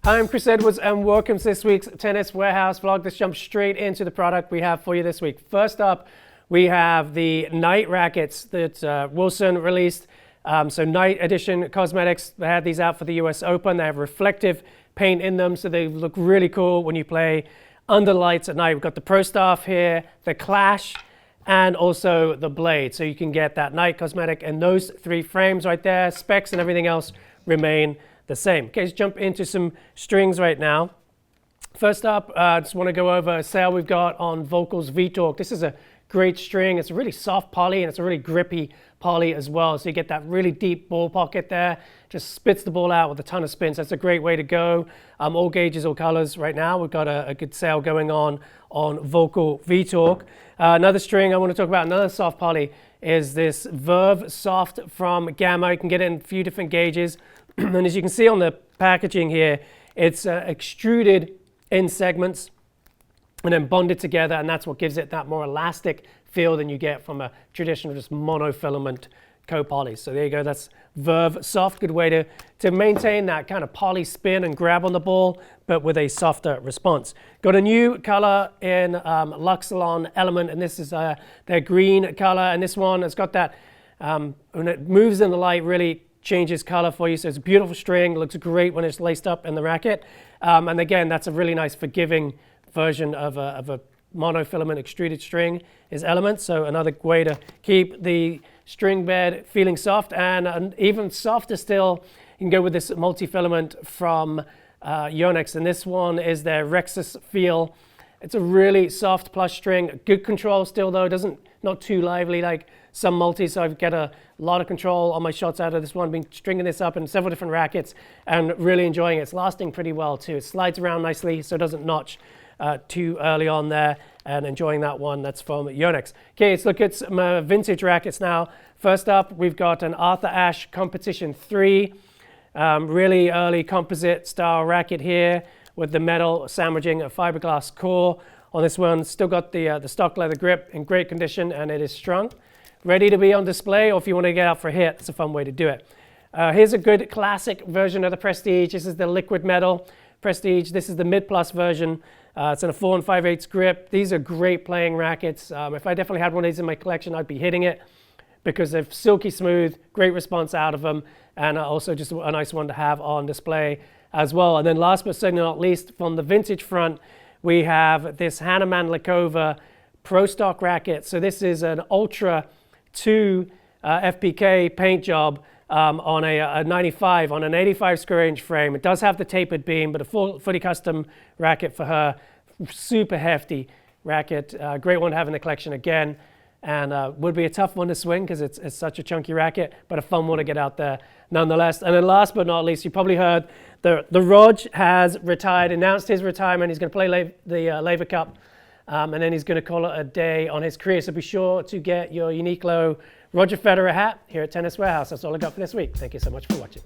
Hi, I'm Chris Edwards and welcome to this week's Tennis Warehouse vlog. Let's jump straight into the product we have for you this week. First up, we have the Night rackets that Wilson released. So Night Edition Cosmetics, they had these out for the US Open. They have reflective paint in them, so they look really cool when you play under lights at night. We've got the Pro Staff here, the Clash, and also the Blade. So you can get that Night cosmetic and those three frames right there. Specs and everything else remain the same. Okay, let's jump into some strings right now. First up, I just want to go over a sale we've got on Vocals V-Torque. This is a great string. It's a really soft poly and it's a really grippy poly as well. So you get that really deep ball pocket there. Just spits the ball out with a ton of spins. That's a great way to go. All gauges, all colors right now. We've got a good sale going on Vocal V-Torque. Another string I want to talk about, another soft poly, is this Verve Soft from Gamma. You can get it in a few different gauges. And as you can see on the packaging here, it's extruded in segments and then bonded together, and that's what gives it that more elastic feel than you get from a traditional just monofilament co-poly. So there you go, that's Verve Soft. Good way to maintain that kind of poly spin and grab on the ball, but with a softer response. Got a new color in Luxilon Element, and this is their green color, and this one has got that, when it moves in the light, really changes color for you. So it's a beautiful string, looks great when it's laced up in the racket. And again, that's a really nice forgiving version of a monofilament extruded string is Element. So another way to keep the string bed feeling soft, and even softer still, you can go with this multi-filament from Yonex, and this one is their Rexus Feel. It's a really soft plush string, good control still though, not too lively like some multis, so I get a lot of control on my shots out of this one. Been stringing this up in several different rackets and really enjoying it. It's lasting pretty well too. It slides around nicely so it doesn't notch too early on there, and enjoying that one. That's from Yonex. Okay, let's look at some vintage rackets now. First up, we've got an Arthur Ashe Competition 3, really early composite style racket here with the metal sandwiching a fiberglass core. On this one, still got the stock leather grip in great condition, and it is strung. Ready to be on display, or if you want to get out for a hit, it's a fun way to do it. Here's a good classic version of the Prestige. This is the liquid metal Prestige. This is the Mid Plus version. It's in a 4 5/8 grip. These are great playing rackets. If I definitely had one of these in my collection, I'd be hitting it because they're silky smooth, great response out of them, and also just a nice one to have on display as well. And then last but certainly not least, from the vintage front, we have this Hannah Mandlikova Pro Stock racket. So this is an Ultra 2 FPK paint job on a 95, on an 85 square inch frame. It does have the tapered beam, but a fully custom racket for her. Super hefty racket. Great one to have in the collection again. And would be a tough one to swing because it's such a chunky racket, but a fun one to get out there nonetheless. And then last but not least, you probably heard the Rog has retired, announced his retirement. He's going to play the Laver Cup. And then he's going to call it a day on his career. So be sure to get your Uniqlo Roger Federer hat here at Tennis Warehouse. That's all I got for this week. Thank you so much for watching.